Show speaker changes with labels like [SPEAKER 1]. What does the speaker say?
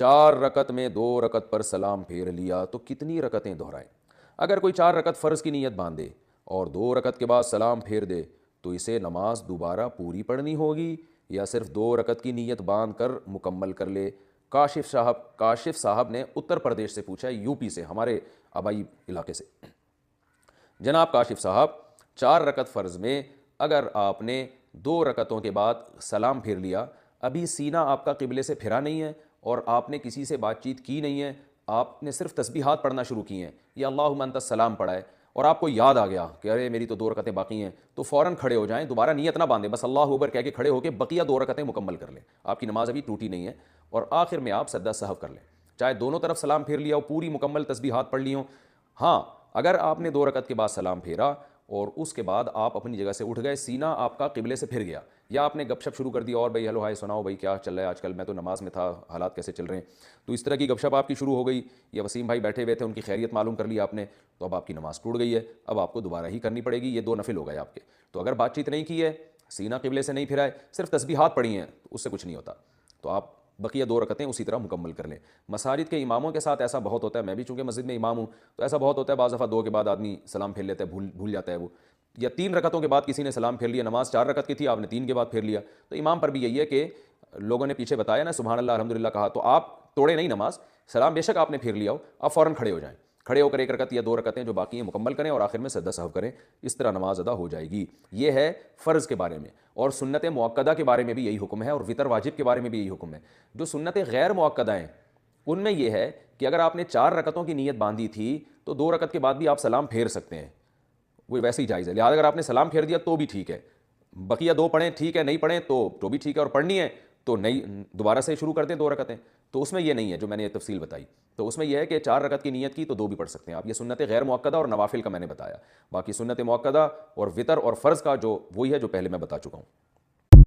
[SPEAKER 1] 4 رکعت میں 2 رکعت پر سلام پھیر لیا تو کتنی رکعتیں دہرائیں؟ اگر کوئی 4 رکعت فرض کی نیت باندھے اور 2 رکعت کے بعد سلام پھیر دے تو اسے نماز دوبارہ پوری پڑھنی ہوگی یا صرف 2 رکعت کی نیت باندھ کر مکمل کر لے؟ کاشف صاحب نے اتر پردیش سے پوچھا ہے، یو پی سے، ہمارے آبائی علاقے سے۔ جناب کاشف صاحب، 4 رکعت فرض میں اگر آپ نے 2 رکعتوں کے بعد سلام پھیر لیا، ابھی سینہ آپ کا قبلے سے پھرا نہیں ہے اور آپ نے کسی سے بات چیت کی نہیں ہے، آپ نے صرف تسبیحات پڑھنا شروع کی ہیں یا اللہم انت السلام پڑھا ہے، اور آپ کو یاد آ گیا کہ ارے میری تو 2 رکعتیں باقی ہیں، تو فوراً کھڑے ہو جائیں، دوبارہ نیت نہ باندھیں، بس اللہ اکبر کہہ کے کھڑے ہو کے بقیہ 2 رکعتیں مکمل کر لیں، آپ کی نماز ابھی ٹوٹی نہیں ہے، اور آخر میں آپ سجدہ سہو کر لیں، چاہے دونوں طرف سلام پھیر لیا ہو، پوری مکمل تسبیحات پڑھ لی ہوں۔ ہاں، اگر آپ نے 2 رکعت کے بعد سلام پھیرا اور اس کے بعد آپ اپنی جگہ سے اٹھ گئے، سینہ آپ کا قبلے سے پھر گیا، یا آپ نے گپ شپ شروع کر دی، اور بھائی ہیلو ہائے سناؤ بھائی کیا چل رہا ہے آج کل، میں تو نماز میں تھا، حالات کیسے چل رہے ہیں، تو اس طرح کی گپ شپ آپ کی شروع ہو گئی، یا وسیم بھائی بیٹھے ہوئے تھے ان کی خیریت معلوم کر لی آپ نے، تو اب آپ کی نماز ٹوٹ گئی ہے، اب آپ کو دوبارہ ہی کرنی پڑے گی، یہ 2 نفل ہو گئے آپ کے۔ تو اگر بات چیت نہیں کی ہے، سینہ قبلے سے نہیں پھرا ہے، صرف تسبیحات پڑھی ہیں، تو اس سے کچھ نہیں ہوتا، تو آپ بقیہ 2 رکعتیں اسی طرح مکمل کر لیں۔ مساجد کے اماموں کے ساتھ ایسا بہت ہوتا ہے، میں بھی چونکہ مسجد میں امام ہوں تو ایسا بہت ہوتا ہے، بعض دفعہ 2 کے بعد آدمی سلام پھیر لیتا ہے، بھول جاتا ہے وہ، یا 3 رکعتوں کے بعد کسی نے سلام پھیر لیا، نماز 4 رکعت کی تھی، آپ نے 3 کے بعد پھیر لیا، تو امام پر بھی یہی ہے کہ لوگوں نے پیچھے بتایا نا سبحان اللہ الحمدللہ کہا، تو آپ توڑے نہیں نماز، سلام بے شک آپ نے پھیر لیا ہو، آپ فوراً کھڑے ہو جائیں، کھڑے ہو کر 1 رکعت یا 2 رکعتیں جو باقی ہیں مکمل کریں اور آخر میں سجدہ سہو کریں، اس طرح نماز ادا ہو جائے گی۔ یہ ہے فرض کے بارے میں، اور سنت مؤکدہ کے بارے میں بھی یہی حکم ہے، اور وتر واجب کے بارے میں بھی یہی حکم ہے۔ جو سنت غیر مؤکدہ ہیں ان میں یہ ہے کہ اگر آپ نے 4 رکعتوں کی نیت باندھی تھی تو 2 رکعت کے بعد بھی آپ سلام پھیر سکتے ہیں، وہ ویسے ہی جائز ہے، لہٰذا اگر آپ نے سلام پھیر دیا تو بھی ٹھیک ہے، بقیہ 2 پڑھیں ٹھیک ہے، نہیں پڑھیں تو بھی ٹھیک ہے، اور پڑھنی ہے تو نہیں دوبارہ سے شروع کر دیں 2 رکعتیں، تو اس میں یہ نہیں ہے جو میں نے یہ تفصیل بتائی، تو اس میں یہ ہے کہ 4 رکعت کی نیت کی تو 2 بھی پڑھ سکتے ہیں آپ، یہ سنت غیر مؤکدہ اور نوافل کا میں نے بتایا، باقی سنت مؤکدہ اور وتر اور فرض کا جو وہی ہے جو پہلے میں بتا چکا ہوں۔